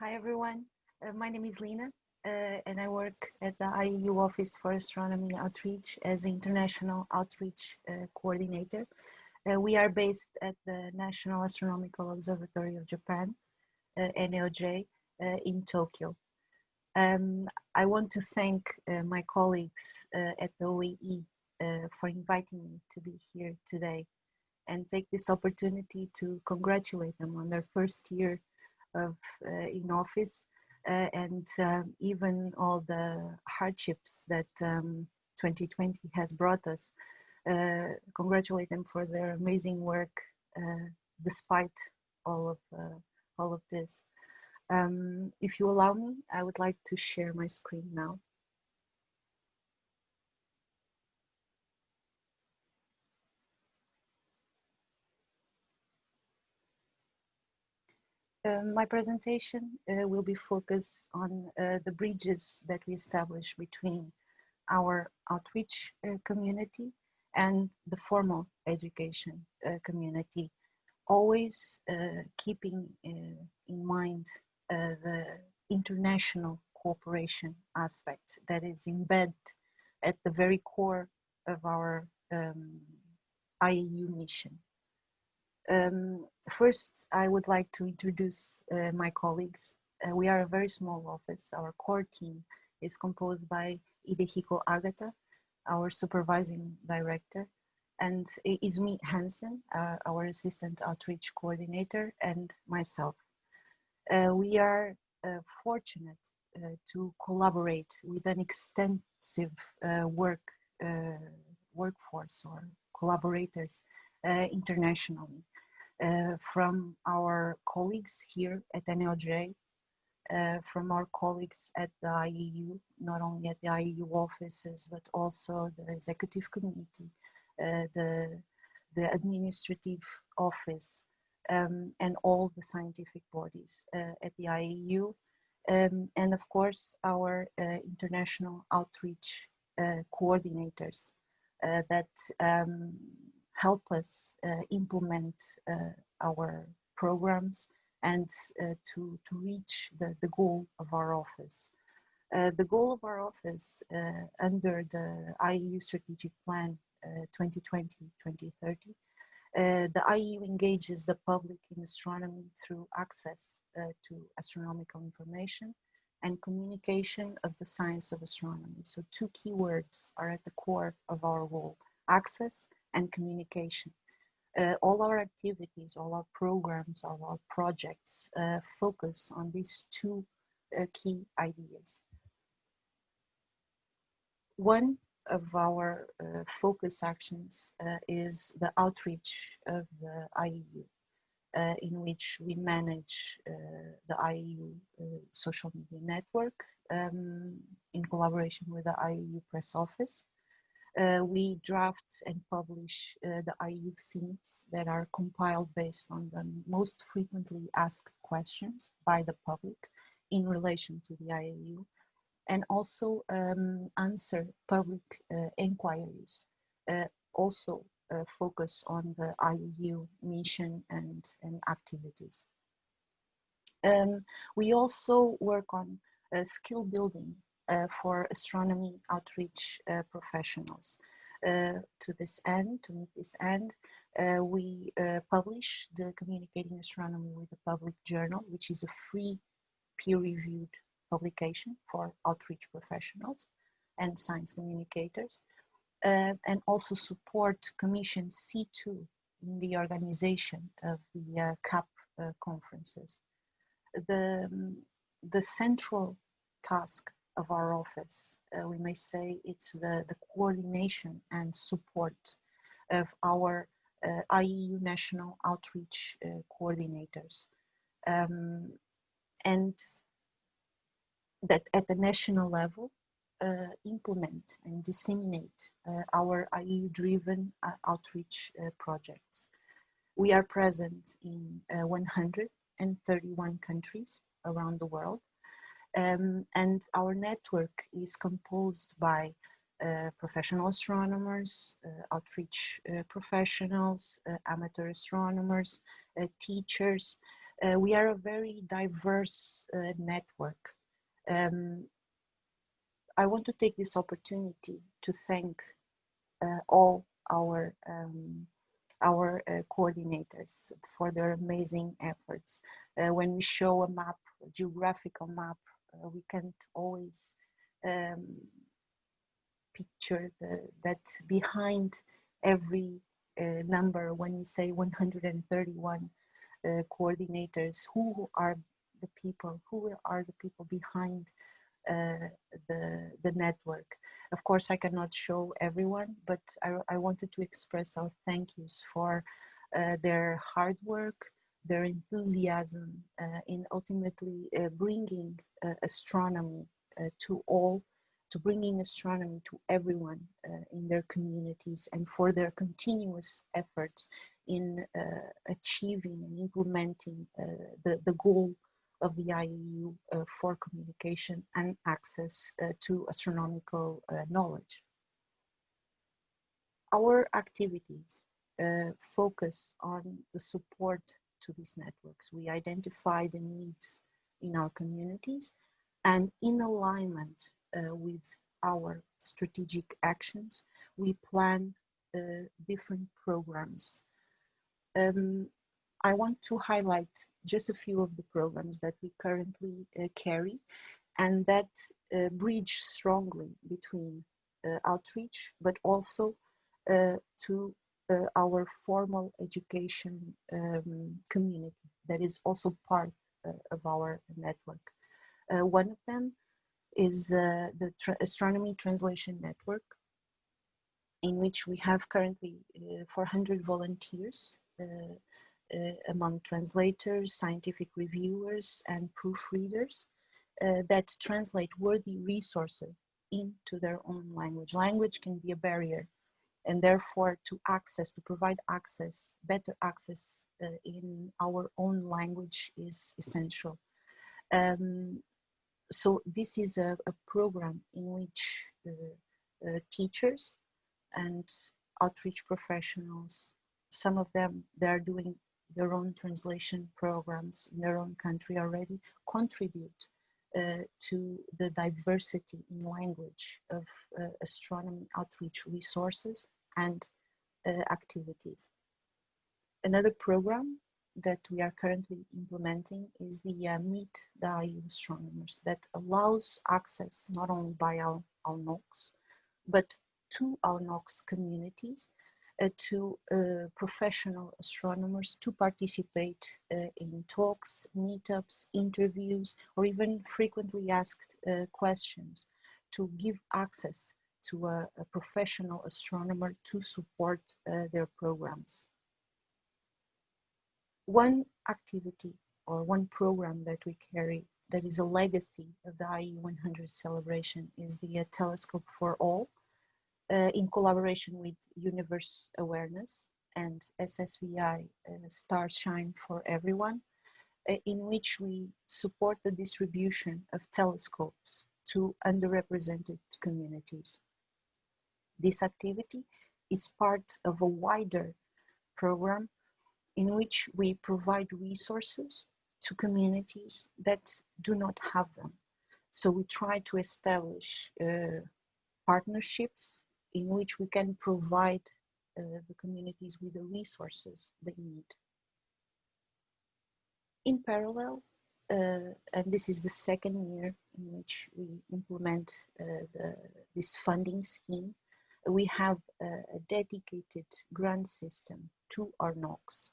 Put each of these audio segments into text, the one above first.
Hi everyone, my name is Lina and I work at the IAU Office for Astronomy Outreach as the International Outreach Coordinator. We are based at the National Astronomical Observatory of Japan, NAOJ, in Tokyo. I want to thank my colleagues at the OAE for inviting me to be here today and take this opportunity to congratulate them on their first year of in office and even all the hardships that 2020 has brought us. Congratulate them for their amazing work despite all of this. If you allow me, I would like to share my screen now. My presentation will be focused on the bridges that we establish between our outreach community and the formal education community, always keeping in mind the international cooperation aspect that is embedded at the very core of our IAU mission. First, I would like to introduce my colleagues. We are a very small office. Our core team is composed by Hidehiko Agata, our supervising director, and Izumi Hansen, our assistant outreach coordinator, and myself. We are fortunate to collaborate with an extensive workforce or collaborators internationally. From our colleagues here at NAOJ, from our colleagues at the IAU, not only at the IAU offices, but also the executive committee, the administrative office, and all the scientific bodies at the IAU, and of course our international outreach coordinators that help us implement our programs and to reach the goal of our office. The goal of our office under the IAU Strategic Plan 2020-2030, the IAU engages the public in astronomy through access to astronomical information and communication of the science of astronomy. So two key words are at the core of our role: access and communication. All our activities, all our programs, all our projects focus on these two key ideas. One of our focus actions is the outreach of the IAU, in which we manage the IAU social media network in collaboration with the IAU press office. We draft and publish the IAU themes that are compiled based on the most frequently asked questions by the public in relation to the IAU, and also answer public inquiries, also focus on the IAU mission and activities. We also work on skill building for astronomy outreach professionals. To meet this end, we publish the Communicating Astronomy with the Public journal, which is a free peer-reviewed publication for outreach professionals and science communicators, and also support Commission C2 in the organization of the CAP conferences. The central task of our office, we may say, it's the coordination and support of our IAU national outreach coordinators, and that at the national level implement and disseminate our IAU-driven outreach projects. We are present in 131 countries around the world. And our network is composed by professional astronomers, outreach professionals, amateur astronomers, teachers, We are a very diverse network. I want to take this opportunity to thank all our coordinators for their amazing efforts. When we show a map, a geographical map, we can't always picture that behind every number, when we say 131 coordinators, who are the people behind the network. Of course, I cannot show everyone, but I wanted to express our thank yous for their hard work, their enthusiasm in ultimately bringing astronomy to all, to bringing astronomy to everyone in their communities, and for their continuous efforts in achieving and implementing the goal of the IAU for communication and access to astronomical knowledge. Our activities focus on the support to these networks. We identify the needs in our communities, and in alignment with our strategic actions, we plan different programs. I want to highlight just a few of the programs that we currently carry, and that bridge strongly between outreach, but also to our formal education community that is also part of our network. One of them is the Astronomy Translation Network, in which we have currently 400 volunteers among translators, scientific reviewers, and proofreaders that translate worthy resources into their own language. Language can be a barrier, and therefore to provide access, better access in our own language is essential. So this is a program in which teachers and outreach professionals, some of them, they're doing their own translation programs in their own country already, contribute to the diversity in language of astronomy outreach resources and activities. Another program that we are currently implementing is the Meet the IAU Astronomers, that allows access not only by our NOCs, but to our NOCs communities, to professional astronomers to participate in talks, meetups, interviews, or even frequently asked questions, to give access to a professional astronomer to support their programs. One activity or one program that we carry that is a legacy of the IAU 100 celebration is the Telescope for All, in collaboration with Universe Awareness and SSVI Stars Shine for Everyone, in which we support the distribution of telescopes to underrepresented communities. This activity is part of a wider program in which we provide resources to communities that do not have them. So we try to establish partnerships in which we can provide the communities with the resources they need. In parallel, and this is the second year in which we implement this funding scheme, we have a dedicated grant system to our NOCs.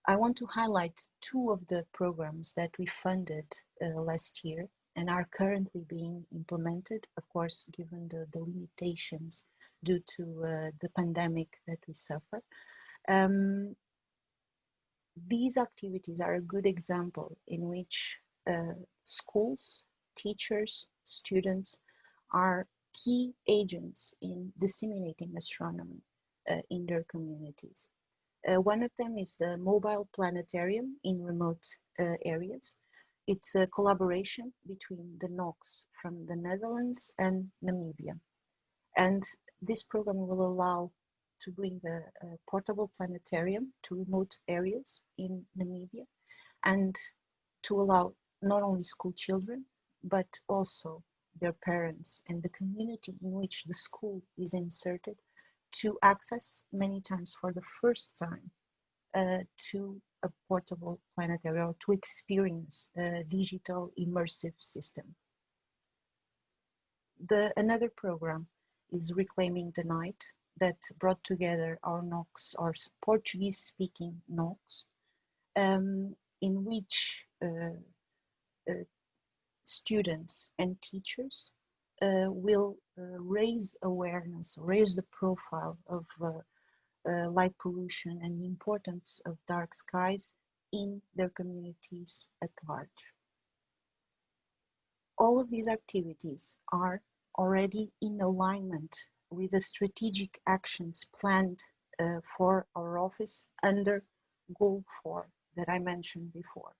I want to highlight two of the programs that we funded last year and are currently being implemented, of course, given the limitations due to the pandemic that we suffer. These activities are a good example in which schools, teachers, students are key agents in disseminating astronomy in their communities. One of them is the mobile planetarium in remote areas. It's a collaboration between the NOCs from the Netherlands and Namibia. And this program will allow to bring the portable planetarium to remote areas in Namibia. and to allow not only school children, but also their parents and the community in which the school is inserted to access, many times for the first time, to a portable planetary, or to experience a digital immersive system. Another program is Reclaiming the Night, that brought together our NOCs, our Portuguese-speaking NOCs, in which students and teachers will raise awareness, raise the profile of light pollution and the importance of dark skies in their communities at large. All of these activities are already in alignment with the strategic actions planned for our office under Goal 4 that I mentioned before.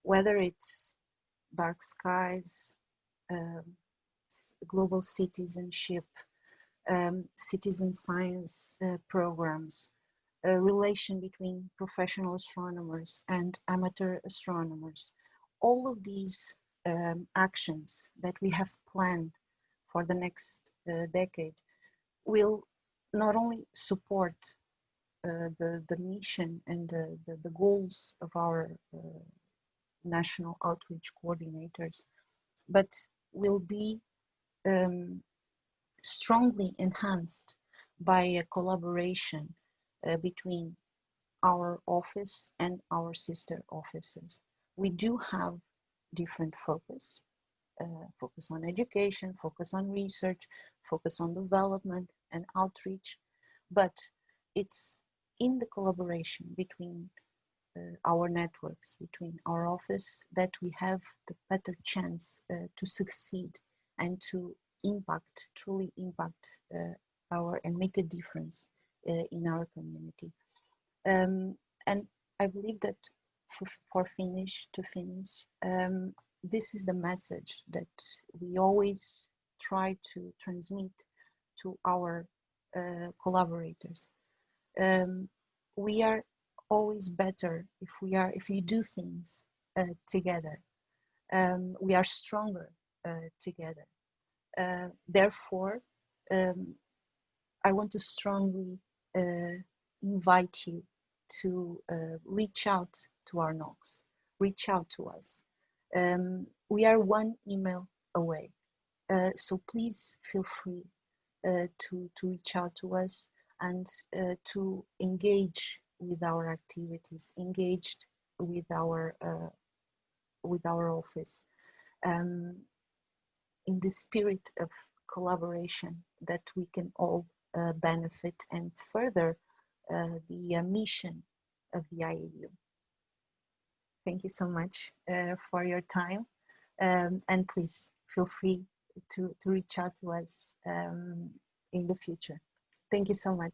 Whether it's dark skies, global citizenship, citizen science programs, a relation between professional astronomers and amateur astronomers. All of these actions that we have planned for the next decade will not only support the mission and the goals of our national outreach coordinators, but will be strongly enhanced by a collaboration between our office and our sister offices. We do have different focus on education, focus on research, focus on development and outreach, but it's in the collaboration between our networks, between our office, that we have the better chance to succeed and to impact, truly impact and make a difference in our community. And I believe that to finish, this is the message that we always try to transmit to our collaborators. We are always better if we do things together. We are stronger together. Therefore, I want to strongly invite you to reach out to our NOCs, reach out to us. We are one email away, so please feel free to reach out to us and to engage with our activities, engaged with our office, in the spirit of collaboration that we can all benefit and further the mission of the IAU. Thank you so much for your time, and please feel free to reach out to us in the future. Thank you so much.